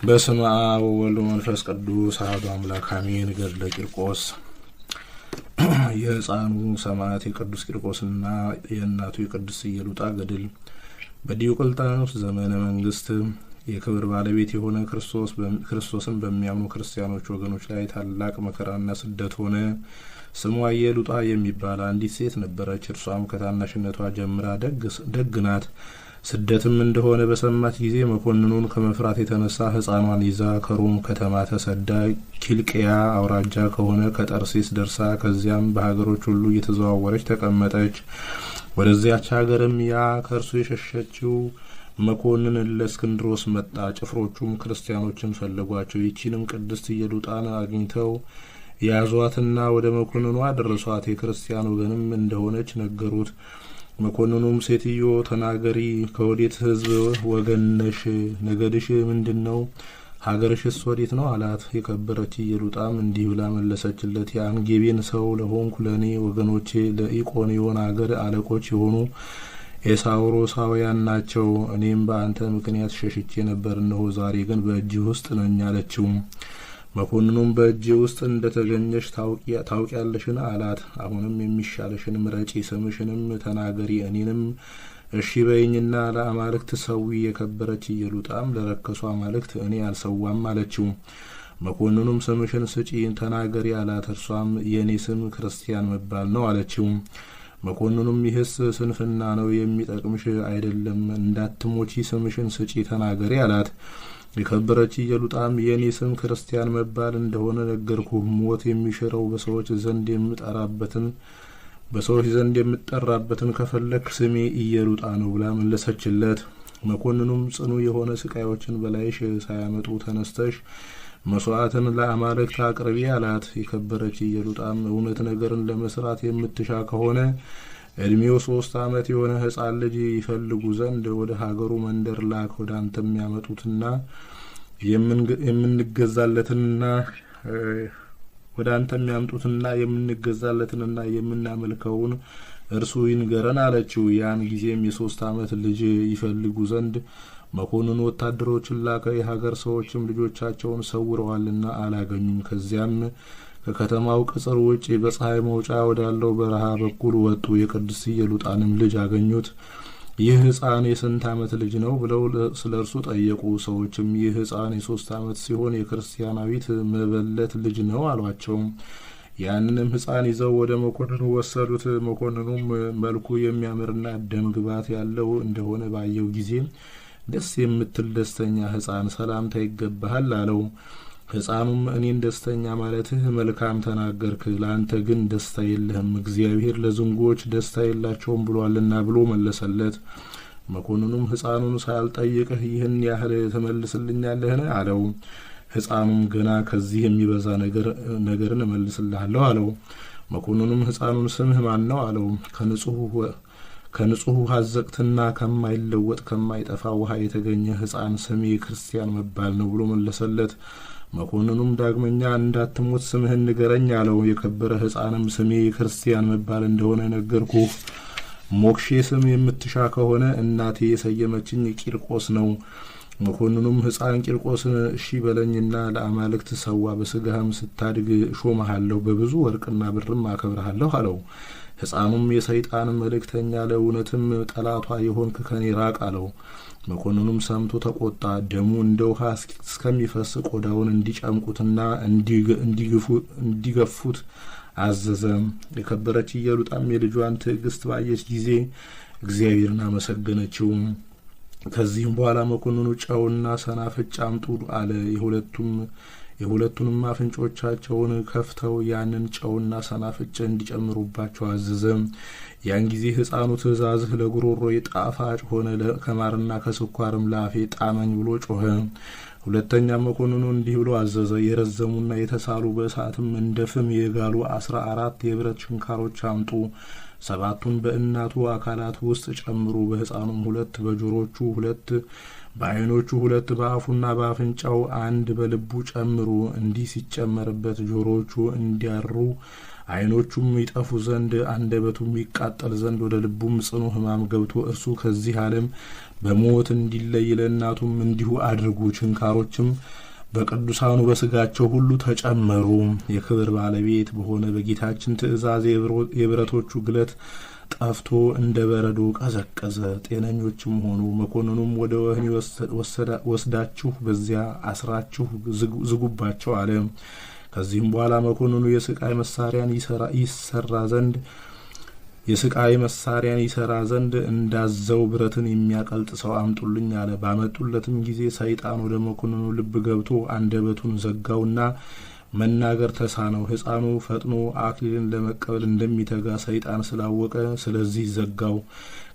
በስመ አብ ወወልድ ወመንፈስ ቅዱስ አሐዱ አምላክ አሜን። ገድለ ቂርቆስ። የሕፃኑ ሰማዕት የቅዱስ ቂርቆስና የእናቱ የቅድስት ኢየሉጣ ገድል። በዲዮቅልጥያኖስ ዘመነ መንግስት የክብር ባለቤት የሆነ ክርስቶስን በሚያምኑ ክርስቲያኖች ወገኖች ላይ ታላቅ መከራና ስደት ሆነ። ስሟ ኢየሉጣ የሚባል አንዲት ሴት ነበረች። እርሷም ከታናሽነቷ ጀምራ ደግ ናት። ስደትም እንደሆነ በሰማች ጊዜ መኮንኑን ከመፍራት የተነሳ ሕፃኗን ይዛ ከሮም ከተማ ተሰዳ ኪልቅያ አውራጃ ከሆነ ከጠርሴስ ደርሳ ከዚያም በሀገሮች ሁሉ እየተዘዋወረች ተቀመጠች። ወደዚያች ሀገርም ያ ከእርሱ የሸሸችው መኮንን ለእስክንድሮስ መጣ። ጭፍሮቹም ክርስቲያኖችን ፈለጓቸው። ይቺንም ቅድስት ኢየሉጣን አግኝተው ያዟትና ወደ መኮንኑ አደረሷት። የክርስቲያን ወገንም እንደሆነች ነገሩት። መኮንኑም ሴትዮ ተናገሪ፣ ከወዴት ሕዝብ ወገን ነሽ? ነገድሽ ምንድነው? ሀገርሽስ ወዴት ነው አላት። የከበረች ኢየሉጣም እንዲህ ብላ መለሰችለት። የአንጌቤን ሰው ለሆንኩ ለእኔ ወገኖቼ ለኢቆንዮን አገር አለቆች የሆኑ ኤሳውሮሳውያን ናቸው። እኔም በአንተ ምክንያት ሸሽቼ ነበር፣ እነሆ ዛሬ ግን በእጅህ ውስጥ ነኝ አለችው። መኮንኑም በእጅ ውስጥ እንደተገኘሽ ታውቂያለሽን አላት። አሁንም የሚሻለሽን ምረጪ፣ ስምሽንም ተናገሪ፣ እኔንም እሺ በይኝና ለአማልክት ሰዊ። የከበረች ኢየሉጣም ለረከሱ አማልክት እኔ አልሰዋም አለችው። መኮንኑም ስምሽን ስጪ ተናገሪ አላት። እርሷም የእኔ ስም ክርስቲያን መባል ነው አለችው። መኮንኑም ይህስ ስንፍና ነው፣ የሚጠቅምሽ አይደለም፣ እንዳትሞቺ ስምሽን ስጪ ተናገሪ አላት። የከበረች ኢየሉጣም የእኔ ስም ክርስቲያን መባል እንደሆነ ነገርኩ፣ ሞት የሚሽረው በሰዎች ዘንድ የምጠራበትን ከፈለክ ስሜ ኢየሉጣ ነው ብላ መለሰችለት። መኮንኑም ጽኑ የሆነ ስቃዮችን በላይሽ ሳያመጡ ተነስተሽ መስዋዕትን ለአማልክት አቅርቢ አላት። የከበረች ኢየሉጣም እውነት ነገርን ለመስራት የምትሻ ከሆነ እድሜው 3 ዓመት የሆነ ሕፃን ልጅ ይፈልጉ ዘንድ ወደ ሀገሩ መንደር ላክ። ወደ አንተ የሚያመጡትና የምንገዛለትንና የምናመልከውን እርሱ ይንገረን አለችው። ያን ጊዜም የ3 ዓመት ልጅ ይፈልጉ ዘንድ መኮንኑ ወታደሮችን ላከ። የሀገር ሰዎችም ልጆቻቸውን ሰውረዋልና አላገኙም። ከዚያም ከከተማው ቅጽር ውጭ በፀሐይ መውጫ ወዳለው በረሃ በኩል ወጡ። የቅድስት ኢየሉጣንም ልጅ አገኙት። ይህ ሕፃን የስንት ዓመት ልጅ ነው ብለው ስለ እርሱ ጠየቁ። ሰዎችም ይህ ሕፃን የ3 ዓመት ሲሆን የክርስቲያናዊት መበለት ልጅ ነው አሏቸው። ያንንም ሕፃን ይዘው ወደ መኮንኑ ወሰዱት። መኮንኑም መልኩ የሚያምርና ደም ግባት ያለው እንደሆነ ባየው ጊዜ ደስ የምትል ደስተኛ ሕፃን ሰላምታ ይገባሃል አለው። ሕፃኑም እኔን ደስተኛ ማለትህ መልካም ተናገርክ፣ ለአንተ ግን ደስታ የለህም፣ እግዚአብሔር ለዝንጎች ደስታ የላቸውም ብሏልና ብሎ መለሰለት። መኮንኑም ሕፃኑን ሳልጠይቅህ ይህን ያህል ትመልስልኛለህን አለው። ሕፃኑም ገና ከዚህ የሚበዛ ነገርን እመልስልሃለሁ አለው። መኮንኑም ሕፃኑን ስምህ ማን ነው አለው። ከንጹህ አዘቅትና ከማይለወጥ ከማይጠፋ ውሃ የተገኘ ሕፃን ስሜ ክርስቲያን መባል ነው ብሎ መለሰለት። መኮንኑም ዳግመኛ እንዳትሞት ስምህን ንገረኝ አለው። የከበረ ሕፃንም ስሜ ክርስቲያን መባል እንደሆነ ነገርኩህ። ሞክሼ ስም የምትሻ ከሆነ እናቴ የሰየመችኝ ቂርቆስ ነው። መኮንኑም ሕፃን ቂርቆስን እሺ በለኝና ለአማልክት ሰዋ፣ በስጋህም ስታድግ ሾመሃለሁ፣ በብዙ ወርቅና ብርም አከብረሃለሁ አለው። ሕፃኑም የሰይጣን መልእክተኛ ለእውነትም ጠላቷ የሆንክ ከኔ ራቅ አለው። መኮንኑም ሰምቶ ተቆጣ። ደሙ እንደ ውሃ እስከሚፈስ ቆዳውን እንዲጨምቁትና እንዲገፉት አዘዘ። የከበረች ኢየሉጣም የልጇን ትዕግስት ባየች ጊዜ እግዚአብሔርን አመሰገነችው። ከዚህም በኋላ መኮንኑ ጨውና ሰናፍጭ አምጡ አለ። የሁለቱንም አፍንጮቻቸውን ከፍተው ያንን ጨውና ሰናፍጭ እንዲጨምሩባቸው አዘዘ። ያን ጊዜ ሕፃኑ ትእዛዝህ ለጉሮሮ ጣፋጭ ሆነ፣ ከማርና ከስኳርም ለአፌ ጣመኝ ብሎ ጮኸ። ሁለተኛ መኮንኑ እንዲህ ብሎ አዘዘ። የረዘሙና የተሳሉ በእሳትም እንደ ፍም የጋሉ 14 የብረት ችንካሮች አምጡ። 7ቱን በእናቱ አካላት ውስጥ ጨምሩ። በሕፃኑም 2 በጆሮቹ 2 በዓይኖቹ 2 በአፉና በአፍንጫው 1 በልቡ ጨምሩ። እንዲህ ሲጨመርበት ጆሮቹ እንዲያሩ ዓይኖቹም ይጠፉ ዘንድ አንደበቱም ይቃጠል ዘንድ ወደ ልቡም ጽኑ ሕማም ገብቶ እርሱ ከዚህ ዓለም በሞት እንዲለይ ለእናቱም እንዲሁ አድርጉ። ችንካሮችም በቅዱሳኑ በስጋቸው ሁሉ ተጨመሩ። የክብር ባለቤት በሆነ በጌታችን ትእዛዝ የብረቶቹ ግለት ጠፍቶ እንደ በረዶ ቀዘቀዘ። ጤነኞችም ሆኑ። መኮንኑም ወደ ወህኒ ወስዳችሁ በዚያ አስራችሁ ዝጉባቸው አለ። ከዚህም በኋላ መኮንኑ የስቃይ መሳሪያን ይሰራ ዘንድ እንዳዘው ብረትን የሚያቀልጥ ሰው አምጡልኝ አለ። ባመጡለትም ጊዜ ሰይጣን ወደ መኮንኑ ልብ ገብቶ አንደበቱን ዘጋውና መናገር ተሳነው። ሕፃኑ ፈጥኖ አክሊልን ለመቀበል እንደሚተጋ ሰይጣን ስላወቀ ስለዚህ ዘጋው።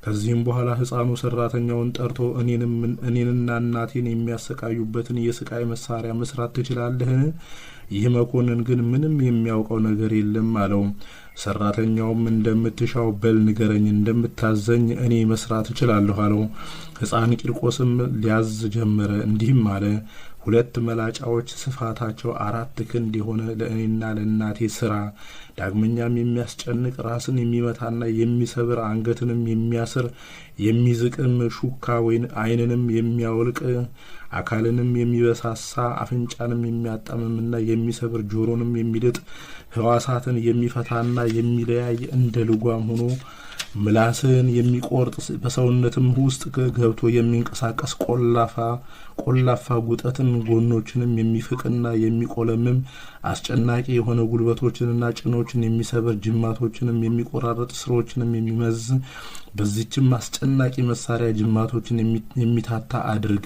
ከዚህም በኋላ ሕፃኑ ሰራተኛውን ጠርቶ እኔንና እናቴን የሚያሰቃዩበትን የስቃይ መሳሪያ መስራት ትችላለህን? ይህ መኮንን ግን ምንም የሚያውቀው ነገር የለም አለው። ሰራተኛውም እንደምትሻው በል ንገረኝ፣ እንደምታዘኝ እኔ መስራት እችላለሁ አለው። ሕፃን ቂርቆስም ሊያዝ ጀመረ። እንዲህም አለ፣ 2 መላጫዎች ስፋታቸው 4 ክንድ የሆነ ለእኔና ለእናቴ ስራ። ዳግመኛም የሚያስጨንቅ ራስን የሚመታና የሚሰብር አንገትንም የሚያስር የሚዝቅም ሹካ ወይን ዓይንንም የሚያወልቅ አካልንም የሚበሳሳ አፍንጫንም የሚያጣምምና የሚሰብር ጆሮንም የሚልጥ ሕዋሳትን የሚፈታና የሚለያይ እንደ ልጓም ሆኖ ምላስን የሚቆርጥ በሰውነትም ውስጥ ገብቶ የሚንቀሳቀስ ቆላፋ ጉጠትን ጎኖችንም የሚፍቅና የሚቆለምም አስጨናቂ የሆነ ጉልበቶችንና ጭኖችን የሚሰብር ጅማቶችንም የሚቆራረጥ ስሮችንም የሚመዝ በዚህችም አስጨናቂ መሳሪያ ጅማቶችን የሚታታ አድርግ።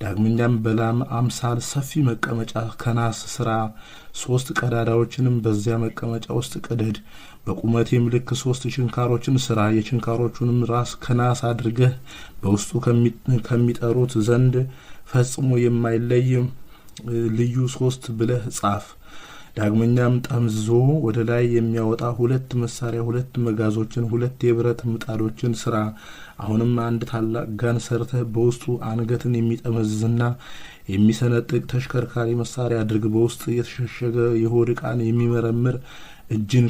ዳግመኛም በላም አምሳል ሰፊ መቀመጫ ከናስ ስራ 3 ቀዳዳዎችንም በዚያ መቀመጫ ውስጥ ቅደድ። በቁመቴም ልክ 3 ችንካሮችን ስራ። የችንካሮቹንም ራስ ከናስ አድርገህ በውስጡ ከሚጠሩት ዘንድ ፈጽሞ የማይለይ ልዩ 3 ብለህ ጻፍ። ዳግመኛም ጠምዝዞ ወደ ላይ የሚያወጣ 2 መሳሪያ 2 መጋዞችን 2 የብረት ምጣዶችን ስራ። አሁንም አንድ ታላቅ ጋን ሰርተህ በውስጡ አንገትን የሚጠመዝዝና የሚሰነጥቅ ተሽከርካሪ መሳሪያ አድርግ። በውስጥ የተሸሸገ የሆድ ዕቃን የሚመረምር እጅን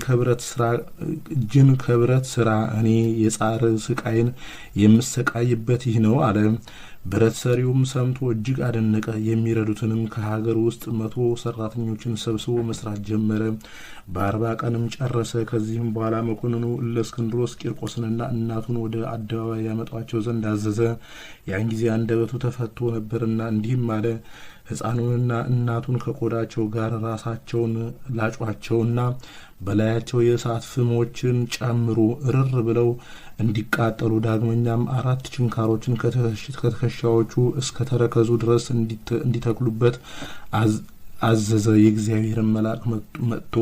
ከብረት ስራ። እኔ የጻር ስቃይን የምሰቃይበት ይህ ነው አለ። ብረት ሰሪውም ሰምቶ እጅግ አደነቀ። የሚረዱትንም ከሀገር ውስጥ 100 ሰራተኞችን ሰብስቦ መስራት ጀመረ። በ40 ቀንም ጨረሰ። ከዚህም በኋላ መኮንኑ እለእስክንድሮስ ቂርቆስንና እናቱን ወደ አደባባይ ያመጧቸው ዘንድ አዘዘ። ያን ጊዜ አንደበቱ ተፈቶ ነበርና እንዲህም አለ፣ ሕፃኑንና እናቱን ከቆዳቸው ጋር ራሳቸውን ላጯቸውና በላያቸው የእሳት ፍሞችን ጨምሩ፣ እርር ብለው እንዲቃጠሉ። ዳግመኛም 4 ችንካሮችን ከትከሻዎቹ እስከ ተረከዙ ድረስ እንዲተክሉበት አዘዘ። የእግዚአብሔርን መልአክ መጥቶ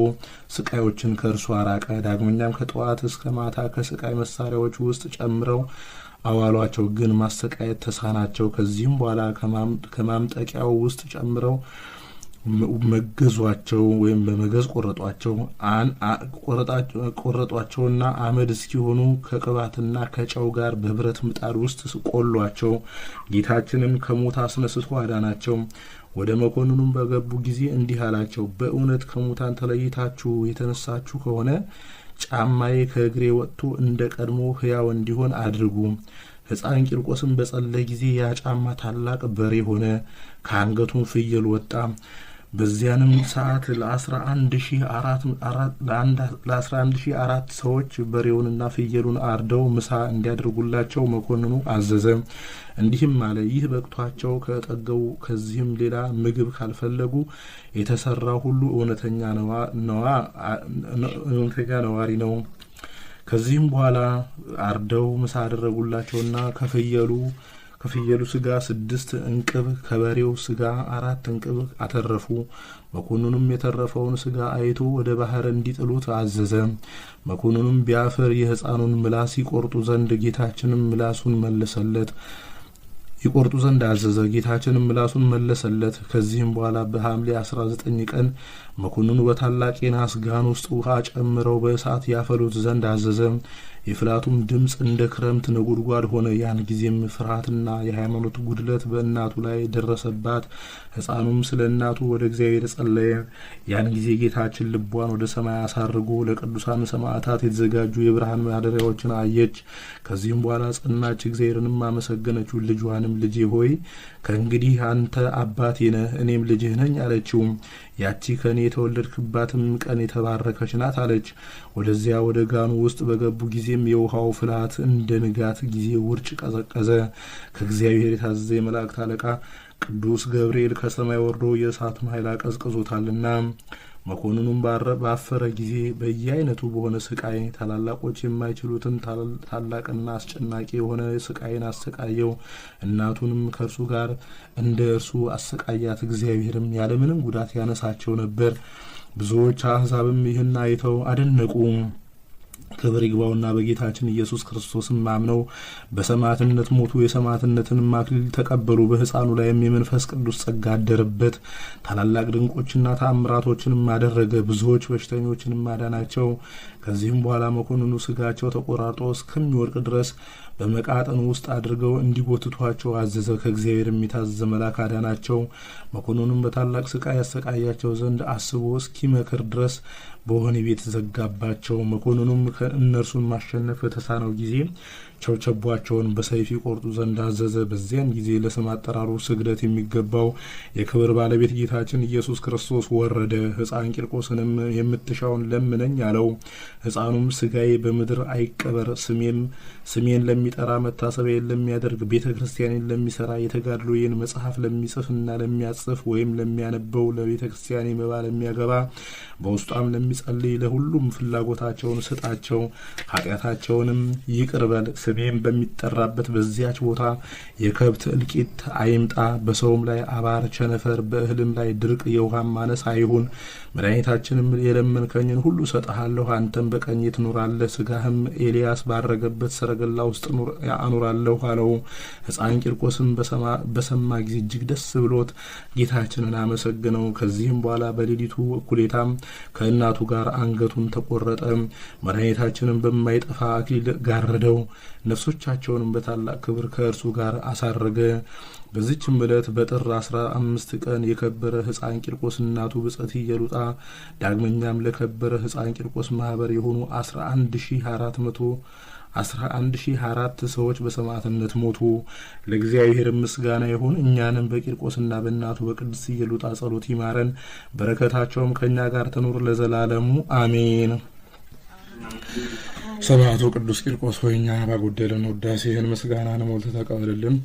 ስቃዮችን ከእርሱ አራቀ። ዳግመኛም ከጠዋት እስከ ማታ ከስቃይ መሳሪያዎች ውስጥ ጨምረው አዋሏቸው፣ ግን ማሰቃየት ተሳናቸው። ከዚህም በኋላ ከማምጠቂያው ውስጥ ጨምረው መገዟቸው ወይም በመገዝ ቆረጧቸውና አመድ እስኪሆኑ ከቅባትና ከጨው ጋር በብረት ምጣድ ውስጥ ቆሏቸው። ጌታችንም ከሞት አስነስቶ አዳናቸው። ወደ መኮንኑም በገቡ ጊዜ እንዲህ አላቸው፣ በእውነት ከሙታን ተለይታችሁ የተነሳችሁ ከሆነ ጫማዬ ከእግሬ ወጥቶ እንደ ቀድሞ ሕያው እንዲሆን አድርጉ። ሕፃን ቂርቆስም በጸለየ ጊዜ ያ ጫማ ታላቅ በሬ ሆነ፣ ከአንገቱም ፍየል ወጣ። በዚያንም ሰዓት ለ11,400 ሰዎች በሬውንና ፍየሉን አርደው ምሳ እንዲያደርጉላቸው መኮንኑ አዘዘ። እንዲህም አለ፣ ይህ በቅቷቸው ከጠገቡ ከዚህም ሌላ ምግብ ካልፈለጉ የተሰራ ሁሉ እውነተኛ ነዋሪ ነው። ከዚህም በኋላ አርደው ምሳ አደረጉላቸውና ከፍየሉ ስጋ 6 እንቅብ ከበሬው ስጋ 4 እንቅብ አተረፉ። መኮንኑም የተረፈውን ስጋ አይቶ ወደ ባህር እንዲጥሉት አዘዘ። መኮንኑም ቢያፍር የሕፃኑን ምላስ ይቆርጡ ዘንድ አዘዘ። ጌታችንም ምላሱን መለሰለት። ከዚህም በኋላ በሐምሌ 19 ቀን መኮንኑ በታላቅ የናስ ጋን ውስጥ ውሃ ጨምረው በእሳት ያፈሉት ዘንድ አዘዘ። የፍላቱም ድምፅ እንደ ክረምት ነጎድጓድ ሆነ። ያን ጊዜም ፍርሃትና የሃይማኖት ጉድለት በእናቱ ላይ ደረሰባት። ሕፃኑም ስለ እናቱ ወደ እግዚአብሔር ጸለየ። ያን ጊዜ ጌታችን ልቧን ወደ ሰማይ አሳርጎ ለቅዱሳን ሰማዕታት የተዘጋጁ የብርሃን ማደሪያዎችን አየች። ከዚህም በኋላ ጸናች፣ እግዚአብሔርንም አመሰገነችው። ልጇንም ልጄ ሆይ ከእንግዲህ አንተ አባቴ ነህ፣ እኔም ልጅህ ነኝ አለችው። ያቺ ከእኔ የተወለድክባትም ቀን የተባረከች ናት አለች። ወደዚያ ወደ ጋኑ ውስጥ በገቡ ጊዜም የውሃው ፍልሃት እንደ ንጋት ጊዜ ውርጭ ቀዘቀዘ። ከእግዚአብሔር የታዘዘ የመላእክት አለቃ ቅዱስ ገብርኤል ከሰማይ ወርዶ የእሳቱን ኃይል አቀዝቅዞታልና። መኮንኑም ባፈረ ጊዜ በየአይነቱ በሆነ ስቃይ ታላላቆች የማይችሉትን ታላቅና አስጨናቂ የሆነ ስቃይን አሰቃየው። እናቱንም ከእርሱ ጋር እንደ እርሱ አሰቃያት። እግዚአብሔርም ያለምንም ጉዳት ያነሳቸው ነበር። ብዙዎች አሕዛብም ይህን አይተው አደነቁ። ክብር ይግባውና በጌታችን ኢየሱስ ክርስቶስም አምነው በሰማዕትነት ሞቱ። የሰማዕትነትንም አክሊል ተቀበሉ። በሕፃኑ ላይም የመንፈስ ቅዱስ ጸጋ አደረበት። ታላላቅ ድንቆችና ተአምራቶችንም አደረገ። ብዙዎች በሽተኞችንም አዳናቸው። ከዚህም በኋላ መኮንኑ ስጋቸው ተቆራርጦ እስከሚወድቅ ድረስ በመቃጠን ውስጥ አድርገው እንዲጎትቷቸው አዘዘ። ከእግዚአብሔር የሚታዘዘ መልአክ አዳናቸው። መኮንኑም በታላቅ ስቃይ ያሰቃያቸው ዘንድ አስቦ እስኪመክር ድረስ በወህኒ ቤት ዘጋባቸው። መኮንኑም ከእነርሱን ማሸነፍ በተሳነው ጊዜ ቸብቸቧቸውን በሰይፍ ይቆርጡ ዘንድ አዘዘ። በዚያን ጊዜ ለስም አጠራሩ ስግደት የሚገባው የክብር ባለቤት ጌታችን ኢየሱስ ክርስቶስ ወረደ። ሕፃን ቂርቆስንም የምትሻውን ለምነኝ አለው። ሕፃኑም ስጋዬ በምድር አይቀበር፣ ስሜን ለሚጠራ መታሰቢያን ለሚያደርግ ቤተ ክርስቲያንን ለሚሰራ የተጋድሎዬን መጽሐፍ ለሚጽፍና ለሚያጽፍ ወይም ለሚያነበው ለቤተ ክርስቲያኔ መባ ለሚያገባ በውስጧም ለሚጸልይ ለሁሉም ፍላጎታቸውን ስጣቸው፣ ኃጢአታቸውንም ይቅር በል። ስሜም በሚጠራበት በዚያች ቦታ የከብት እልቂት አይምጣ። በሰውም ላይ አባር፣ ቸነፈር፣ በእህልም ላይ ድርቅ፣ የውሃም ማነስ አይሁን። መድኃኒታችንም የለመንከኝን ሁሉ ሰጠሃለሁ፣ አንተም በቀኜ ትኖራለህ፣ ስጋህም ኤልያስ ባረገበት ሰረገላ ውስጥ አኑራለሁ አለው። ሕፃን ቂርቆስም በሰማ ጊዜ እጅግ ደስ ብሎት ጌታችንን አመሰግነው። ከዚህም በኋላ በሌሊቱ እኩሌታም ከእናቱ ጋር አንገቱን ተቆረጠ። መድኃኒታችንን በማይጠፋ አክሊል ጋረደው። ነፍሶቻቸውንም በታላቅ ክብር ከእርሱ ጋር አሳረገ። በዚችም ዕለት በጥር 15 ቀን የከበረ ሕፃን ቂርቆስ እናቱ ብጽዕት ኢየሉጣ ዳግመኛም ለከበረ ሕፃን ቂርቆስ ማህበር የሆኑ 11,004 ሰዎች በሰማዕትነት ሞቱ። ለእግዚአብሔር ምስጋና ይሁን። እኛንም በቂርቆስና በእናቱ በቅድስት ኢየሉጣ ጸሎት ይማረን፣ በረከታቸውም ከእኛ ጋር ትኑር ለዘላለሙ አሜን። ሰማዕቱ ቅዱስ ቂርቆስ ሆይ እኛ ባጎደለን ውዳሴህን ምስጋናን ሞልተህ ተቀበልልን።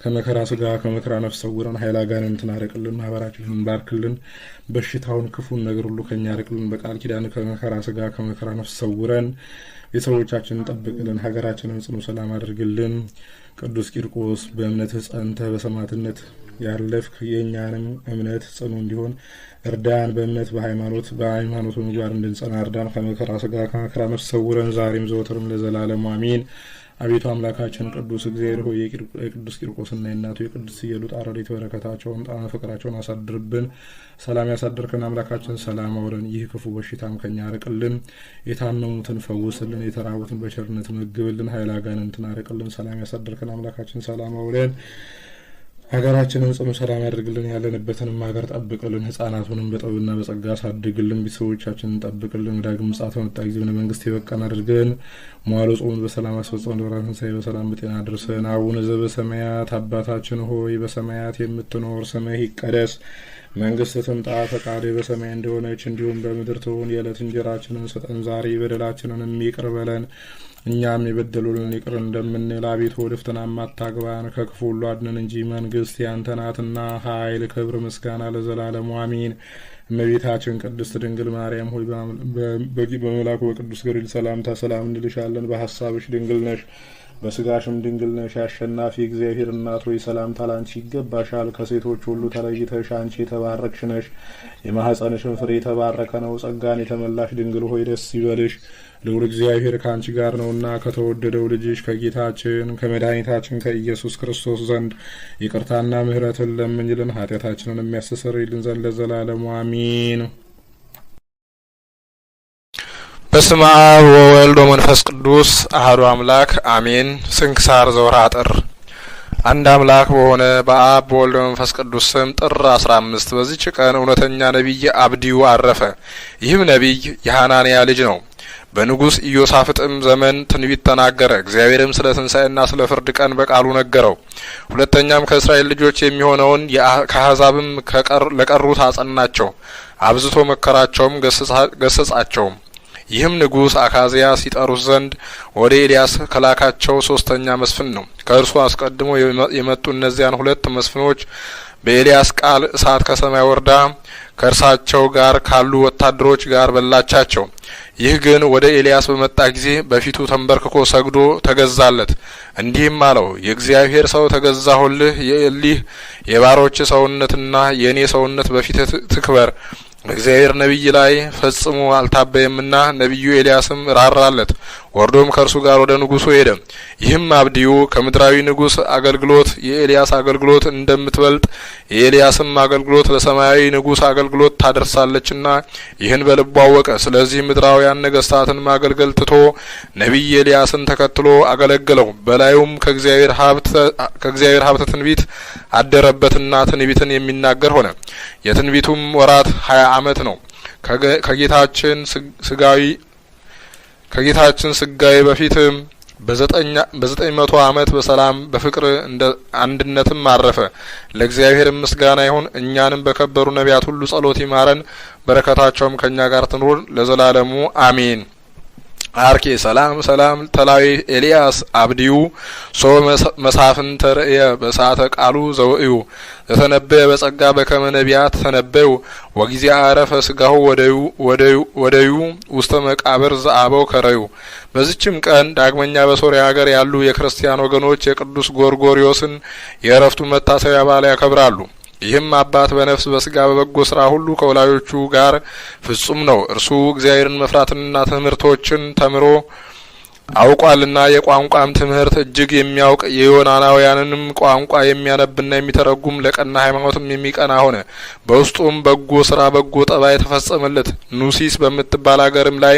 ከመከራ ስጋ ከመከራ ነፍስ ሰውረን፣ ኃይለ አጋንንትን አርቅልን፣ ማህበራችንን ባርክልን፣ በሽታውን ክፉን ነገር ሁሉ ከኛ አርቅልን። በቃል ኪዳን ከመከራ ስጋ ከመከራ ነፍስ ሰውረን፣ ቤተሰቦቻችንን ጠብቅልን፣ ሀገራችንን ጽኑ ሰላም አድርግልን። ቅዱስ ቂርቆስ በእምነትህ ጸንተህ በሰማዕትነት ያለፍክ የእኛንም እምነት ጽኑ እንዲሆን እርዳን። በእምነት በሃይማኖት ምግባር እንድንጸና እርዳን። ከመከራ ስጋ ከመከራ ነፍስ ሰውረን፣ ዛሬም ዘወትርም ለዘላለሙ አሜን። አቤቱ አምላካችን ቅዱስ እግዚአብሔር ሆይ የቅዱስ ቂርቆስና የእናቱ የቅድስት ኢየሉጣ ረድኤት በረከታቸውን ጣዕመ ፍቅራቸውን አሳድርብን። ሰላም ያሳድርከን አምላካችን ሰላም አውለን። ይህ ክፉ በሽታም ከኛ አርቅልን። የታመሙትን ፈውስልን፣ የተራቡትን በቸርነት መግብልን፣ ኃይለ አጋንንትን አርቅልን። ሰላም ያሳድርከን አምላካችን ሰላም አውለን። ሀገራችንን ጽኑ ሰላም ያደርግልን። ያለንበትንም ሀገር ጠብቅልን። ሕፃናቱንም በጥበብና በጸጋ አሳድግልን። ቤተሰቦቻችንን ጠብቅልን። ዳግም ምጽአት በመጣ ጊዜ ለመንግስት የበቃን አድርገን። መዋዕለ ጾሙን በሰላም አስፈጽመን ለብርሃነ ትንሣኤ በሰላም በጤና አድርሰን። አቡነ ዘበሰማያት አባታችን ሆይ በሰማያት የምትኖር ስምህ ይቀደስ፣ መንግስትህ ትምጣ፣ ፈቃድህ በሰማይ እንደሆነች እንዲሁም በምድር ትሁን። የዕለት እንጀራችንን ስጠን ዛሬ፣ በደላችንን ይቅር በለን እኛም የበደሉልን ይቅር እንደምንል። አቤቱ ወደ ፈተናም አታግባን ከክፉ ሁሉ አድነን እንጂ መንግስት ያንተ ናትና፣ ኃይል፣ ክብር፣ ምስጋና ለዘላለሙ አሜን። እመቤታችን ቅድስት ድንግል ማርያም ሆይ በመልአኩ በቅዱስ ገብርኤል ሰላምታ ሰላም እንልሻለን። በሀሳብሽ ድንግል ነሽ፣ በስጋሽም ድንግል ነሽ። አሸናፊ እግዚአብሔር እናት ሆይ ሰላምታ ላንቺ ይገባሻል። ከሴቶች ሁሉ ተለይተሽ አንቺ የተባረክሽ ነሽ፣ የማኅፀንሽን ፍሬ የተባረከ ነው። ጸጋን የተመላሽ ድንግል ሆይ ደስ ይበልሽ፣ ልዑል እግዚአብሔር ከአንቺ ጋር ነውና ከተወደደው ልጅሽ ከጌታችን ከመድኃኒታችን ከኢየሱስ ክርስቶስ ዘንድ ይቅርታና ምሕረትን ለምኝልን ኃጢአታችንን የሚያስተሰርይልን ዘንድ ለዘላለሙ አሜን። በስመ አብ ወወልድ ወመንፈስ ቅዱስ አሐዱ አምላክ አሜን። ስንክሳር ዘወርኀ ጥር። አንድ አምላክ በሆነ በአብ በወልድ በመንፈስ ቅዱስ ስም ጥር 15 በዚች ቀን እውነተኛ ነቢይ አብድዩ አረፈ። ይህም ነቢይ የሐናንያ ልጅ ነው። በንጉሥ ኢዮሳፍጥም ዘመን ትንቢት ተናገረ። እግዚአብሔርም ስለ ትንሣኤና ስለ ፍርድ ቀን በቃሉ ነገረው። ሁለተኛም ከእስራኤል ልጆች የሚሆነውን ከአሕዛብም ለቀሩት አጸናቸው፣ አብዝቶ መከራቸውም ገሰጻቸውም። ይህም ንጉሥ አካዝያስ ሲጠሩት ዘንድ ወደ ኤልያስ ከላካቸው ሶስተኛ መስፍን ነው። ከእርሱ አስቀድሞ የመጡ እነዚያን ሁለት መስፍኖች በኤልያስ ቃል እሳት ከሰማይ ወርዳ ከእርሳቸው ጋር ካሉ ወታደሮች ጋር በላቻቸው። ይህ ግን ወደ ኤልያስ በመጣ ጊዜ በፊቱ ተንበርክኮ ሰግዶ ተገዛለት። እንዲህም አለው፣ የእግዚአብሔር ሰው ተገዛሁልህ። የእሊህ የባሮች ሰውነትና የእኔ ሰውነት በፊት ትክበር። በእግዚአብሔር ነቢይ ላይ ፈጽሞ አልታበየምና። ነቢዩ ኤልያስም ራራለት፣ ወርዶም ከእርሱ ጋር ወደ ንጉሡ ሄደ። ይህም አብድዩ ከምድራዊ ንጉሥ አገልግሎት የኤልያስ አገልግሎት እንደምትበልጥ የኤልያስም አገልግሎት ለሰማያዊ ንጉሥ አገልግሎት ታደርሳለችና ይህን በልቡ አወቀ። ስለዚህ ምድራውያን ነገስታትን ማገልገል ትቶ ነቢይ ኤልያስን ተከትሎ አገለገለው። በላዩም ከእግዚአብሔር ሀብት ትንቢት አደረበትና ትንቢትን የሚናገር ሆነ። የትንቢቱም ወራት 20 ዓመት ነው። ከጌታችን ስጋዊ በፊት በ900 ዓመት በሰላም በፍቅር እንደ አንድነትም አረፈ። ለእግዚአብሔር ምስጋና ይሁን። እኛንም በከበሩ ነቢያት ሁሉ ጸሎት ይማረን፣ በረከታቸውም ከኛ ጋር ትኑር ለዘላለሙ አሜን። አርኬ ሰላም ተላዊ ኤልያስ አብድዩ ሶ መሳፍንተ ርእየ በሰዓተ ቃሉ ዘውእዩ ዘተነበየ በጸጋ በከመ ነቢያት ተነበዩ ወጊዜ አረፈ ስጋሁ ወደዩ ውስተ መቃብር ዘአበው ከረዩ። በዚችም ቀን ዳግመኛ በሶሪያ ሀገር ያሉ የክርስቲያን ወገኖች የቅዱስ ጎርጎርዮስን የእረፍቱ መታሰቢያ በዓል ያከብራሉ። ይህም አባት በነፍስ በስጋ በበጎ ስራ ሁሉ ከወላጆቹ ጋር ፍጹም ነው። እርሱ እግዚአብሔርን መፍራትንና ትምህርቶችን ተምሮ አውቋልና የቋንቋም ትምህርት እጅግ የሚያውቅ የዮናናውያንንም ቋንቋ የሚያነብና የሚተረጉም ለቀና ሃይማኖትም የሚቀና ሆነ። በውስጡም በጎ ስራ በጎ ጠባይ ተፈጸመለት። ኑሲስ በምትባል ሀገርም ላይ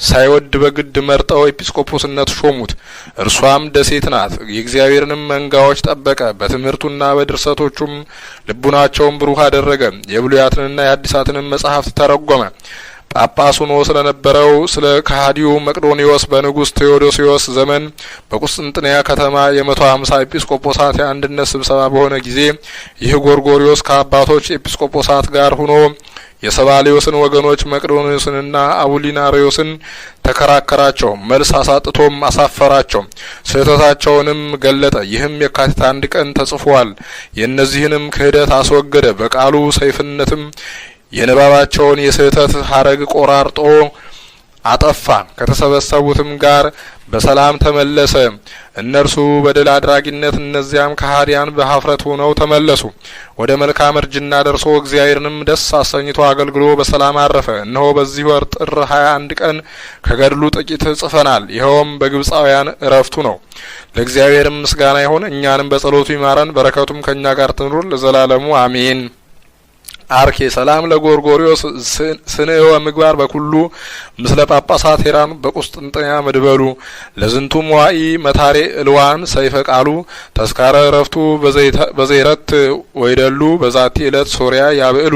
ሳይወድ በግድ መርጠው ኤጲስቆጶስነት ሾሙት። እርሷም ደሴት ናት። የእግዚአብሔርንም መንጋዎች ጠበቀ። በትምህርቱና በድርሰቶቹም ልቡናቸውን ብሩህ አደረገ። የብሉያትንና የሐዲሳትንም መጻሕፍት ተረጎመ። ጳጳስ ሆኖ ስለነበረው ስለ ከሃዲው መቅዶኒዎስ በንጉሥ ቴዎዶሲዮስ ዘመን በቁስጥንጥንያ ከተማ 150 ኤጲስቆጶሳት የአንድነት ስብሰባ በሆነ ጊዜ ይህ ጎርጎርዮስ ከአባቶች ኤጲስቆጶሳት ጋር ሆኖ የሰባሊዮስን ወገኖች መቅዶኒዎስንና አቡሊናሪዮስን ተከራከራቸው። መልስ አሳጥቶም አሳፈራቸው። ስህተታቸውንም ገለጠ። ይህም የካቲት 1 ቀን ተጽፏል። የእነዚህንም ክህደት አስወገደ። በቃሉ ሰይፍነትም የንባባቸውን የስህተት ሀረግ ቆራርጦ አጠፋ። ከተሰበሰቡትም ጋር በሰላም ተመለሰ። እነርሱ በድል አድራጊነት፣ እነዚያም ከሃዲያን በሀፍረት ሆነው ተመለሱ። ወደ መልካም እርጅና ደርሶ እግዚአብሔርንም ደስ አሰኝቶ አገልግሎ በሰላም አረፈ። እነሆ በዚህ ወር ጥር 21 ቀን ከገድሉ ጥቂት ጽፈናል። ይኸውም በግብጻውያን እረፍቱ ነው። ለእግዚአብሔርም ምስጋና ይሁን። እኛንም በጸሎቱ ይማረን፣ በረከቱም ከእኛ ጋር ትኑር ለዘላለሙ አሜን። አርኬ ሰላም ለጎርጎርዮስ ስንእወ ምግባር በኩሉ ምስለ ጳጳሳት ሄራን በቁስጥንጥንያ መድበሉ ለዝንቱ መዋኢ መታሬ እልዋን ሰይፈ ቃሉ ተስካረ እረፍቱ በዘይረት ወይደሉ በዛቲ ዕለት ሶሪያ ያብዕሉ።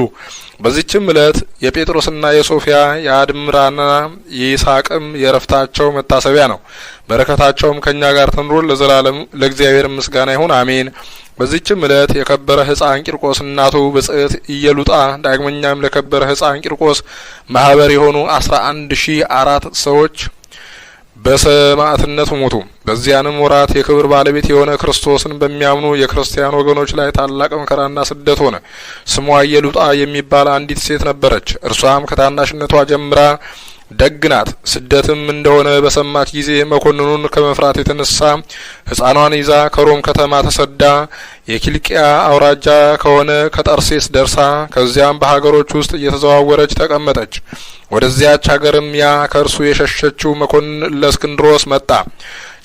በዚችም ዕለት የጴጥሮስና የሶፊያ የአድምራና የይስሐቅም የእረፍታቸው መታሰቢያ ነው። በረከታቸውም ከእኛ ጋር ትኑር ለዘላለም ለእግዚአብሔር ምስጋና ይሁን አሜን። በዚችም ዕለት የከበረ ሕፃን ቂርቆስ እናቱ ብጽዕት ኢየሉጣ ዳግመኛም ለከበረ ሕፃን ቂርቆስ ማህበር የሆኑ 11,004 ሰዎች በሰማዕትነት ሞቱ። በዚያንም ወራት የክብር ባለቤት የሆነ ክርስቶስን በሚያምኑ የክርስቲያን ወገኖች ላይ ታላቅ መከራና ስደት ሆነ። ስሟ ኢየሉጣ የሚባል አንዲት ሴት ነበረች። እርሷም ከታናሽነቷ ጀምራ ደግ ናት። ስደትም እንደሆነ በሰማች ጊዜ መኮንኑን ከመፍራት የተነሳ ሕፃኗን ይዛ ከሮም ከተማ ተሰዳ የኪልቅያ አውራጃ ከሆነ ከጠርሴስ ደርሳ ከዚያም በሀገሮች ውስጥ እየተዘዋወረች ተቀመጠች። ወደዚያች ሀገርም ያ ከእርሱ የሸሸችው መኮንን ለእስክንድሮስ መጣ።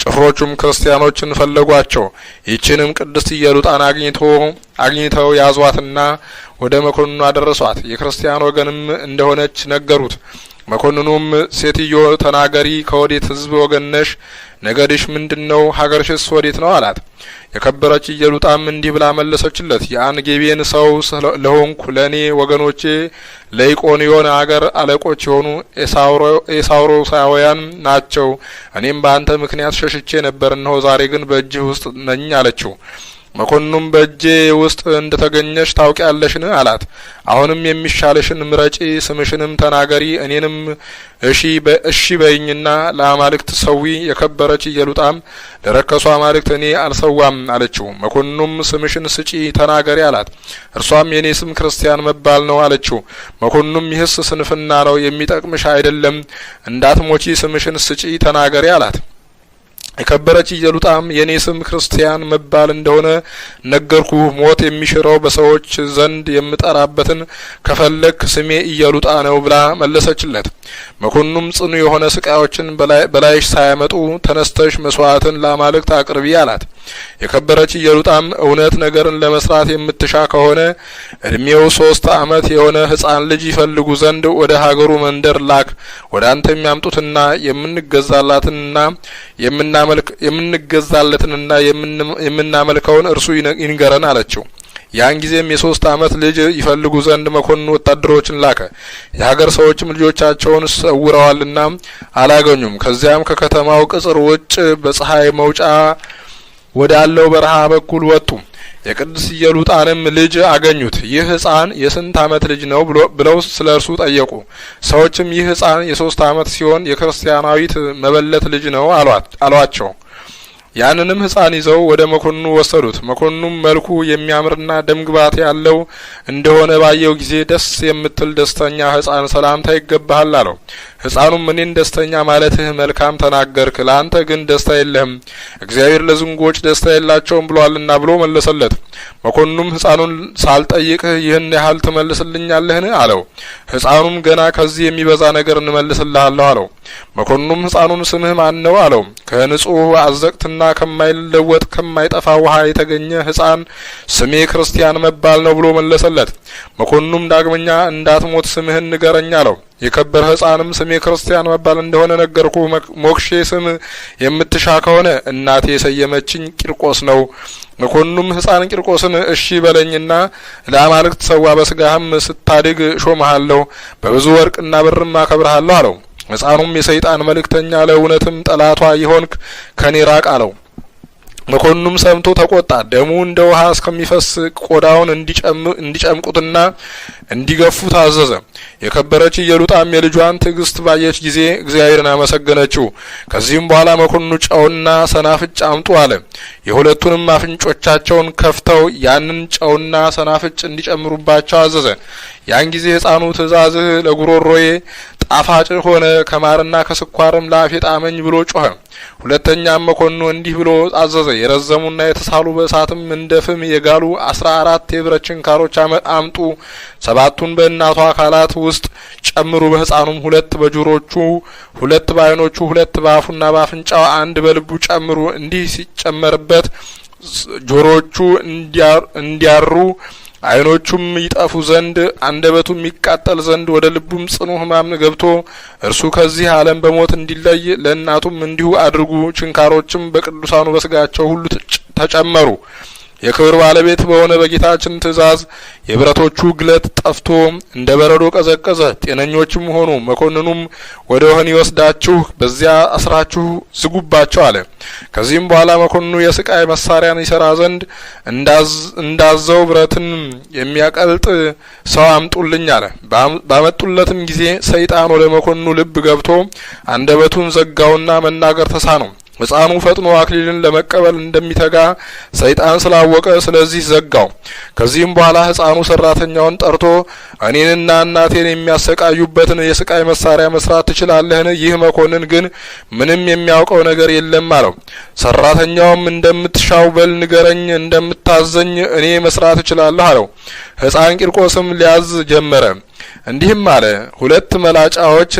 ጭፍሮቹም ክርስቲያኖችን ፈለጓቸው። ይህችንም ቅድስት ኢየሉጣን አግኝተው ያዟትና ወደ መኮንኑ አደረሷት። የክርስቲያን ወገንም እንደሆነች ነገሩት። መኮንኑም ሴትዮ ተናገሪ፣ ከወዴት ሕዝብ ወገን ነሽ? ነገድሽ ምንድነው? ሀገርሽስ ወዴት ነው አላት። የከበረች ኢየሉጣም እንዲህ ብላ መለሰችለት። የአንጌቤን ሰው ለሆንኩ ለእኔ ወገኖቼ ለኢቆንዮን አገር አለቆች የሆኑ ኤሳውሮሳውያን ናቸው። እኔም በአንተ ምክንያት ሸሽቼ ነበር፣ እነሆ ዛሬ ግን በእጅህ ውስጥ ነኝ አለችው። መኮንኑም በእጄ ውስጥ እንደተገኘሽ ታውቂያለሽን አላት። አሁንም የሚሻለሽን ምረጪ፣ ስምሽንም ተናገሪ፣ እኔንም እሺ በይኝና ለአማልክት ሰዊ። የከበረች ኢየሉጣም ለረከሱ አማልክት እኔ አልሰዋም አለችው። መኮንኑም ስምሽን ስጪ ተናገሪ አላት። እርሷም የኔ ስም ክርስቲያን መባል ነው አለችው። መኮንኑም ይህስ ስንፍና ነው፣ የሚጠቅምሽ አይደለም፣ እንዳትሞቺ ስምሽን ስጪ ተናገሪ አላት። የከበረች ኢየሉጣም የኔ ስም ክርስቲያን መባል እንደሆነ ነገርኩ። ሞት የሚሽረው በሰዎች ዘንድ የምጠራበትን ከፈለክ ስሜ ኢየሉጣ ነው ብላ መለሰችለት። መኮንኑም ጽኑ የሆነ ስቃዮችን በላይሽ ሳያመጡ ተነስተሽ መስዋዕትን ለአማልክት አቅርቢ አላት። የከበረች ኢየሉጣም እውነት ነገርን ለመስራት የምትሻ ከሆነ እድሜው 3 ዓመት የሆነ ሕፃን ልጅ ይፈልጉ ዘንድ ወደ ሀገሩ መንደር ላክ። ወደ አንተ የሚያምጡትና የምንገዛላትንና የምንገዛለትንና የምናመልከውን እርሱ ይንገረን አለችው። ያን ጊዜም የ3 ዓመት ልጅ ይፈልጉ ዘንድ መኮንኑ ወታደሮችን ላከ። የሀገር ሰዎችም ልጆቻቸውን ሰውረዋልና አላገኙም። ከዚያም ከከተማው ቅጽር ውጭ በፀሐይ መውጫ ወዳለው በረሃ በኩል ወጡ። የቅድስት ኢየሉጣንም ልጅ አገኙት። ይህ ሕፃን የስንት ዓመት ልጅ ነው ብለው ስለ እርሱ ጠየቁ። ሰዎችም ይህ ሕፃን የ3 ዓመት ሲሆን የክርስቲያናዊት መበለት ልጅ ነው አሏቸው። ያንንም ሕፃን ይዘው ወደ መኮንኑ ወሰዱት። መኮንኑም መልኩ የሚያምርና ደምግባት ያለው እንደሆነ ባየው ጊዜ ደስ የምትል ደስተኛ ሕፃን ሰላምታ ይገባሃል አለው። ሕፃኑም እኔን ደስተኛ ማለትህ መልካም ተናገርክ፣ ለአንተ ግን ደስታ የለህም፣ እግዚአብሔር ለዝንጎች ደስታ የላቸውም ብሏልና ብሎ መለሰለት። መኮንኑም ሕፃኑን ሳልጠይቅህ ይህን ያህል ትመልስልኛለህን አለው። ሕፃኑም ገና ከዚህ የሚበዛ ነገር እንመልስልሃለሁ አለው። መኮንኑም ሕፃኑን ስምህ ማን ነው አለው። ከንጹህ አዘቅትና ከማይለወጥ ከማይጠፋ ውሃ የተገኘ ሕፃን ስሜ ክርስቲያን መባል ነው ብሎ መለሰለት። መኮንኑም ዳግመኛ እንዳትሞት ስምህን ንገረኝ አለው። የከበረ ሕፃንም ስሜ ክርስቲያን መባል እንደሆነ ነገርኩ። ሞክሼ ስም የምትሻ ከሆነ እናቴ የሰየመችኝ ቂርቆስ ነው። መኮንኑም ሕፃን ቂርቆስን እሺ በለኝና ለአማልክት ሰዋ፣ በስጋህም ስታድግ ሾመሃለሁ፣ በብዙ ወርቅና ብርም አከብርሃለሁ አለው። ሕፃኑም የሰይጣን መልእክተኛ ለእውነትም ጠላቷ ይሆንክ ከኔ ራቅ አለው። መኮንኑም ሰምቶ ተቆጣ። ደሙ እንደ ውሃ እስከሚፈስ ቆዳውን እንዲጨምቁትና እንዲገፉ ታዘዘ። የከበረች ኢየሉጣም የልጇን ትዕግስት ባየች ጊዜ እግዚአብሔርን አመሰገነችው። ከዚህም በኋላ መኮንኑ ጨውና ሰናፍጭ አምጡ አለ። የሁለቱንም አፍንጮቻቸውን ከፍተው ያንን ጨውና ሰናፍጭ እንዲጨምሩባቸው አዘዘ። ያን ጊዜ ሕፃኑ ትእዛዝህ ለጉሮሮዬ ጣፋጭ ሆነ፣ ከማርና ከስኳርም ለአፌ ጣመኝ ብሎ ጮኸ። ሁለተኛም መኮንኑ እንዲህ ብሎ አዘዘ። የረዘሙና የተሳሉ በእሳትም እንደ ፍም የጋሉ 14 የብረት ችንካሮች አምጡ። 7ቱን በእናቷ አካላት ውስጥ ጨምሩ። በሕፃኑም 2 በጆሮቹ፣ 2 በዓይኖቹ፣ 2 በአፉና በአፍንጫው፣ 1 በልቡ ጨምሩ። እንዲህ ሲጨመርበት ጆሮቹ እንዲያሩ፣ ዓይኖቹም ይጠፉ ዘንድ፣ አንደበቱም ይቃጠል ዘንድ፣ ወደ ልቡም ጽኑ ሕማም ገብቶ እርሱ ከዚህ ዓለም በሞት እንዲለይ ለእናቱም እንዲሁ አድርጉ። ችንካሮችም በቅዱሳኑ በስጋቸው ሁሉ ተጨመሩ። የክብር ባለቤት በሆነ በጌታችን ትእዛዝ የብረቶቹ ግለት ጠፍቶ እንደ በረዶ ቀዘቀዘ። ጤነኞችም ሆኑ። መኮንኑም ወደ ወህኒ ወስዳችሁ በዚያ አስራችሁ ዝጉባቸው አለ። ከዚህም በኋላ መኮንኑ የስቃይ መሳሪያን ይሰራ ዘንድ እንዳዘው ብረትን የሚያቀልጥ ሰው አምጡልኝ አለ። ባመጡለትም ጊዜ ሰይጣን ወደ መኮንኑ ልብ ገብቶ አንደበቱን ዘጋውና መናገር ተሳነው። ሕፃኑ ፈጥኖ አክሊልን ለመቀበል እንደሚተጋ ሰይጣን ስላወቀ ስለዚህ ዘጋው። ከዚህም በኋላ ሕፃኑ ሰራተኛውን ጠርቶ እኔንና እናቴን የሚያሰቃዩበትን የስቃይ መሳሪያ መስራት ትችላለህን? ይህ መኮንን ግን ምንም የሚያውቀው ነገር የለም አለው። ሰራተኛውም እንደምትሻው በል ንገረኝ፣ እንደምታዘኝ እኔ መስራት እችላለሁ አለው። ሕፃን ቂርቆስም ሊያዝ ጀመረ። እንዲህም አለ። 2 መላጫዎች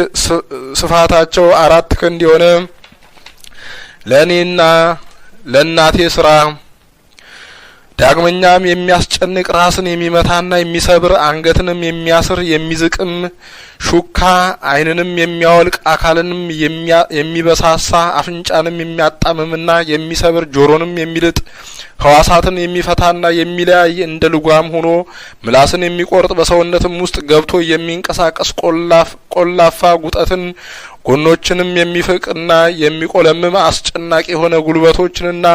ስፋታቸው 4 ክንድ የሆነ ለእኔና ለእናቴ ስራ፣ ዳግመኛም የሚያስጨንቅ ራስን የሚመታና የሚሰብር አንገትንም የሚያስር የሚዝቅም ሹካ ዓይንንም የሚያወልቅ አካልንም የሚበሳሳ አፍንጫንም የሚያጣምምና የሚሰብር ጆሮንም የሚልጥ ሕዋሳትን የሚፈታና የሚለያይ እንደ ልጓም ሆኖ ምላስን የሚቆርጥ በሰውነትም ውስጥ ገብቶ የሚንቀሳቀስ ቆላፋ ጉጠትን ጎኖችንም የሚፍቅና የሚቆለምም አስጨናቂ የሆነ ጉልበቶችንና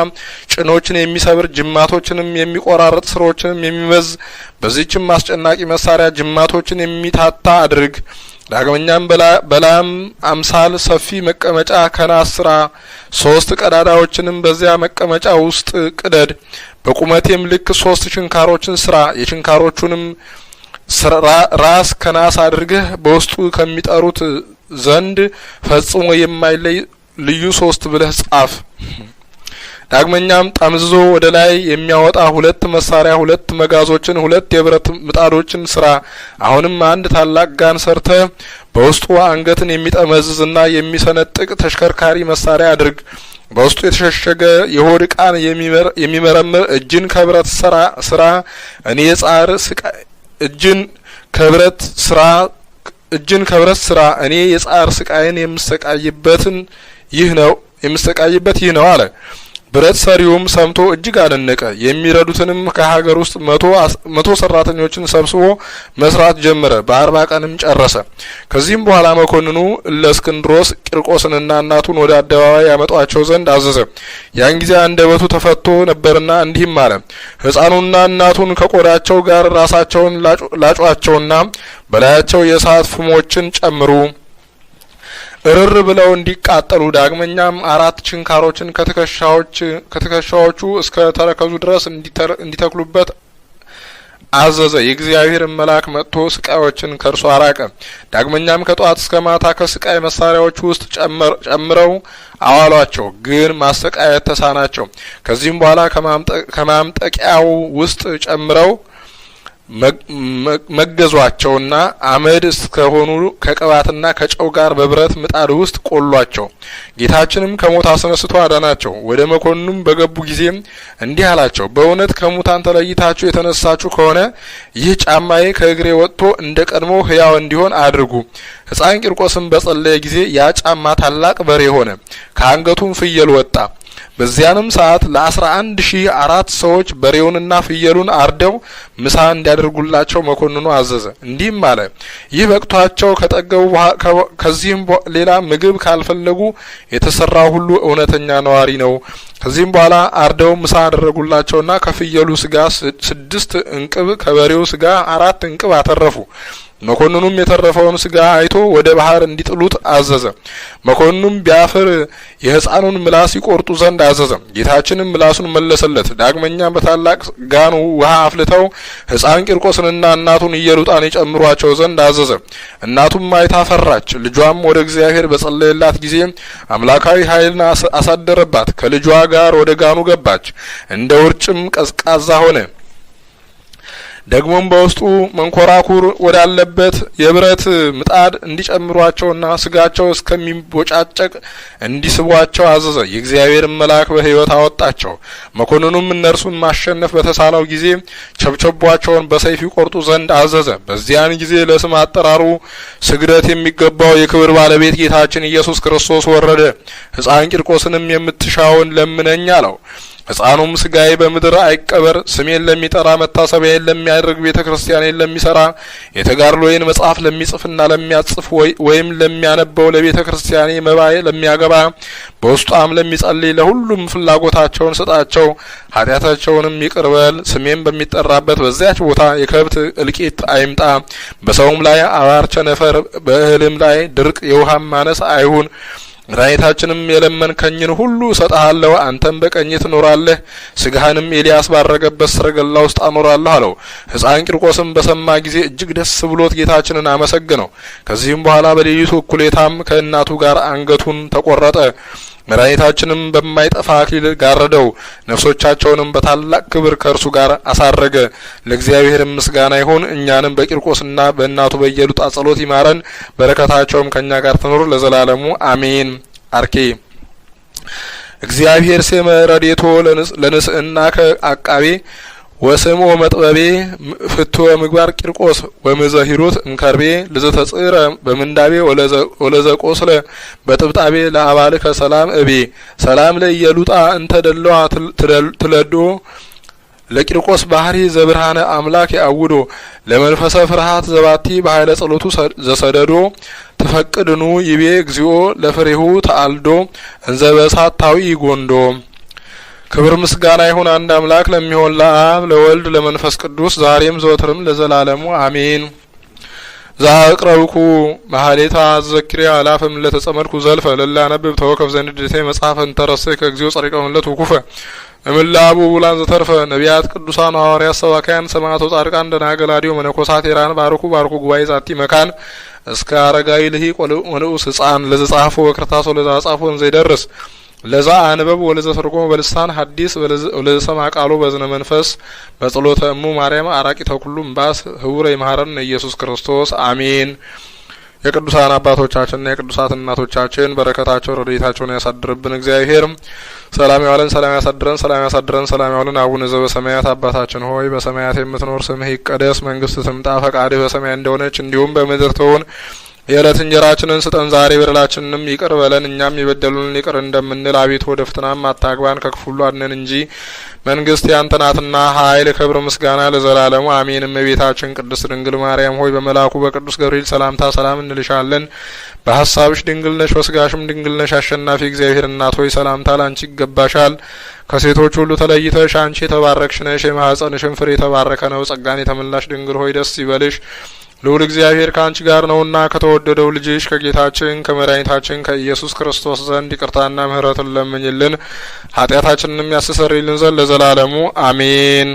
ጭኖችን የሚሰብር ጅማቶችንም የሚቆራርጥ ስሮችንም የሚመዝ በዚህችም አስጨናቂ መሳሪያ ጅማቶችን የሚታታ አድርግ። ዳግመኛም በላም አምሳል ሰፊ መቀመጫ ከናስ ስራ 3 ቀዳዳዎችንም በዚያ መቀመጫ ውስጥ ቅደድ። በቁመቴም ልክ 3 ችንካሮችን ስራ። የችንካሮቹንም ራስ ከናስ አድርገህ በውስጡ ከሚጠሩት ዘንድ ፈጽሞ የማይለይ ልዩ 3 ብለህ ጻፍ። ዳግመኛም ጠምዝዞ ወደ ላይ የሚያወጣ 2 መሳሪያ 2 መጋዞችን 2 የብረት ምጣዶችን ስራ። አሁንም አንድ ታላቅ ጋን ሰርተ በውስጡ አንገትን የሚጠመዝዝና የሚሰነጥቅ ተሽከርካሪ መሳሪያ አድርግ። በውስጡ የተሸሸገ የሆድ ዕቃን የሚመረምር እጅን ከብረት ስራ። እኔ የጻር ስቃይ እጅን ከብረት ስራ እኔ የጻር ስቃይን የምሰቃይበት ይህ ነው አለ። ብረት ሰሪውም ሰምቶ እጅግ አደነቀ። የሚረዱትንም ከሀገር ውስጥ 100 ሰራተኞችን ሰብስቦ መስራት ጀመረ። በ40 ቀንም ጨረሰ። ከዚህም በኋላ መኮንኑ ለእስክንድሮስ ቂርቆስንና እናቱን ወደ አደባባይ ያመጧቸው ዘንድ አዘዘ። ያን ጊዜ አንደበቱ ተፈቶ ነበርና እንዲህም አለ። ሕፃኑና እናቱን ከቆዳቸው ጋር ራሳቸውን ላጯቸውና በላያቸው የእሳት ፍሞችን ጨምሩ እርር ብለው እንዲቃጠሉ። ዳግመኛም 4 ችንካሮችን ከትከሻዎቹ እስከ ተረከዙ ድረስ እንዲተክሉበት አዘዘ። የእግዚአብሔር መልአክ መጥቶ ስቃዮችን ከእርሱ አራቀ። ዳግመኛም ከጧት እስከ ማታ ከስቃይ መሳሪያዎች ውስጥ ጨምረው አዋሏቸው፣ ግን ማሰቃየት ተሳናቸው። ከዚህም በኋላ ከማምጠቂያው ውስጥ ጨምረው መገዟቸውና አመድ እስከሆኑ ከቅባትና ከጨው ጋር በብረት ምጣድ ውስጥ ቆሏቸው። ጌታችንም ከሞት አስነስቶ አዳናቸው። ወደ መኮንኑም በገቡ ጊዜ እንዲህ አላቸው። በእውነት ከሙታን ተለይታችሁ የተነሳችሁ ከሆነ ይህ ጫማዬ ከእግሬ ወጥቶ እንደ ቀድሞ ሕያው እንዲሆን አድርጉ። ሕፃን ቂርቆስም በጸለየ ጊዜ ያ ጫማ ታላቅ በሬ ሆነ፣ ከአንገቱም ፍየል ወጣ። በዚያንም ሰዓት ለ11,004 ሰዎች በሬውንና ፍየሉን አርደው ምሳ እንዲያደርጉላቸው መኮንኑ አዘዘ። እንዲህም አለ። ይህ በቅቷቸው ከጠገቡ ከዚህም ሌላ ምግብ ካልፈለጉ የተሰራው ሁሉ እውነተኛ ነዋሪ ነው። ከዚህም በኋላ አርደው ምሳ አደረጉላቸውና ከፍየሉ ስጋ 6 እንቅብ ከበሬው ስጋ 4 እንቅብ አተረፉ። መኮንኑም የተረፈውን ስጋ አይቶ ወደ ባህር እንዲጥሉት አዘዘ። መኮንኑም ቢያፍር የሕፃኑን ምላስ ይቆርጡ ዘንድ አዘዘ። ጌታችንም ምላሱን መለሰለት። ዳግመኛ በታላቅ ጋን ውሃ አፍልተው ሕፃን ቂርቆስንና እናቱን ኢየሉጣን ይጨምሯቸው ዘንድ አዘዘ። እናቱም አይታ ፈራች። ልጇም ወደ እግዚአብሔር በጸለየላት ጊዜ አምላካዊ ኃይልን አሳደረባት። ከልጇ ጋር ወደ ጋኑ ገባች። እንደ ውርጭም ቀዝቃዛ ሆነ። ደግሞም በውስጡ መንኮራኩር ወዳለበት የብረት ምጣድ እንዲጨምሯቸውና ስጋቸው እስከሚቦጫጨቅ እንዲስቧቸው አዘዘ። የእግዚአብሔር መልአክ በሕይወት አወጣቸው። መኮንኑም እነርሱን ማሸነፍ በተሳለው ጊዜ ቸብቸቧቸውን በሰይፍ ይቆርጡ ዘንድ አዘዘ። በዚያን ጊዜ ለስም አጠራሩ ስግደት የሚገባው የክብር ባለቤት ጌታችን ኢየሱስ ክርስቶስ ወረደ። ሕፃን ቂርቆስንም የምትሻውን ለምነኝ አለው። ሕፃኑም ስጋዬ በምድር አይቀበር፣ ስሜን ለሚጠራ መታሰቢያዬን ለሚያደርግ ቤተ ክርስቲያኔን ለሚሰራ የተጋድሎዬን መጽሐፍ ለሚጽፍና ለሚያጽፍ ወይም ለሚያነበው ለቤተ ክርስቲያኔ መባዬ ለሚያገባ በውስጧም ለሚጸልይ ለሁሉም ፍላጎታቸውን ስጣቸው፣ ኃጢአታቸውንም ይቅር በል። ስሜን በሚጠራበት በዚያች ቦታ የከብት እልቂት አይምጣ፣ በሰውም ላይ አባር ቸነፈር፣ በእህልም ላይ ድርቅ፣ የውሃም ማነስ አይሁን። መድኃኒታችንም የለመንከኝን ሁሉ እሰጥሃለሁ፣ አንተም በቀኝ ትኖራለህ፣ ስጋህንም ኤልያስ ባረገበት ሰረገላ ውስጥ አኖራለሁ አለው። ሕፃን ቂርቆስም በሰማ ጊዜ እጅግ ደስ ብሎት ጌታችንን አመሰገነው። ከዚህም በኋላ በሌሊቱ እኩሌታም ከእናቱ ጋር አንገቱን ተቆረጠ። መድኃኒታችንም በማይጠፋ አክሊል ጋረደው። ነፍሶቻቸውንም በታላቅ ክብር ከእርሱ ጋር አሳረገ። ለእግዚአብሔር ምስጋና ይሁን። እኛንም በቂርቆስና በእናቱ በኢየሉጣ ጸሎት ይማረን፣ በረከታቸውም ከእኛ ጋር ትኖር ለዘላለሙ አሜን። አርኬ እግዚአብሔር ሴመ ረዴቶ ለንስእና ከአቃቤ ወስምዖ መጥበቤ ፍቶ ምግባር ቂርቆስ ወመዘሂሩት እንከርቤ ለዘተጽረ በምንዳቤ ወለዘቆስለ በጥብጣቤ ለአባልከ ሰላም እቤ ሰላም ለኢየሉጣ እንተ ደለዋ ትለዶ ለቂርቆስ ባህሪ ዘብርሃነ አምላክ ያውዶ ለመንፈሰ ፍርሃት ዘባቲ በኃይለ ጸሎቱ ዘሰደዶ ተፈቅድኑ ይቤ እግዚኦ ለፍሬሁ ተአልዶ እንዘበሳታዊ ጎንዶ። ክብር ምስጋና ይሁን አንድ አምላክ ለሚሆን ለአብ ለወልድ ለመንፈስ ቅዱስ ዛሬም ዘወትርም ለዘላለሙ አሜን። ዛቅረብኩ ማህሌታ ዘክሪያ አላፈም ለተጸመድኩ ዘልፈ ለላነብብ ተወከፍ ዘንድቴ መጽሐፈን ተረሰከ እግዚኦ ጸሪቀውን ለተኩፈ እምላቡ ቡላን ዘተርፈ ነቢያት ቅዱሳን ሐዋርያት ሰባካያን ሰማዕታት ጻድቃን ደናግል አድዮ መነኮሳት የራን ባርኩ ጉባኤ ዛቲ መካን እስከ አረጋዊ ልሂቅ ወንዑስ ሕፃን ለዘጻፉ በክርታስ ወለዘጻፉ እንዘይደርስ ለዛ አንበብ ወለዘ ተርጎም በልሳን ሐዲስ ወለዘ ሰማ ቃሉ በዝነ መንፈስ በጸሎተ እሙ ማርያም አራቂ ተኩሉም ባስ ህውረ ይማረን ኢየሱስ ክርስቶስ አሜን። የቅዱሳን አባቶቻችንና የቅዱሳት እናቶቻችን በረከታቸው ረድኤታቸውን ያሳድርብን እግዚአብሔር። ሰላም ያዋለን ሰላም ያሳድረን ሰላም ያሳድረን ሰላም ያዋለን። አቡነ ዘበሰማያት አባታችን ሆይ በሰማያት የምትኖር ስምህ ይቀደስ፣ መንግስትህ ትምጣ፣ ፈቃድህ በሰማይ እንደሆነች እንዲሁም በምድር ትሁን። የዕለት እንጀራችንን ስጠን ዛሬ፣ በደላችንንም ይቅር በለን እኛም የበደሉንን ይቅር እንደምንል፣ አቤቱ ወደ ፈተናም አታግባን ከክፉ ሁሉ አድነን እንጂ መንግስት ያንተ ናትና ኃይል፣ ክብር፣ ምስጋና ለዘላለሙ አሜን። እመቤታችን ቅድስት ድንግል ማርያም ሆይ በመልአኩ በቅዱስ ገብርኤል ሰላምታ ሰላም እንልሻለን። በሐሳብሽ ድንግል ነሽ፣ በስጋሽም ድንግል ነሽ። አሸናፊ እግዚአብሔር እናት ሆይ ሰላምታ ላንቺ ይገባሻል። ከሴቶች ሁሉ ተለይተሽ አንቺ የተባረክሽ ነሽ፣ የማኅፀንሽም ፍሬ የተባረከ ነው። ጸጋን የተመላሽ ድንግል ሆይ ደስ ይበልሽ፣ ልዑል እግዚአብሔር ካንቺ ጋር ነውና ከተወደደው ልጅሽ ከጌታችን ከመድኃኒታችን ከኢየሱስ ክርስቶስ ዘንድ ይቅርታና ምሕረትን ለምኝልን ኃጢአታችንንም ያስተሰርይልን ዘንድ ለዘላለሙ አሜን።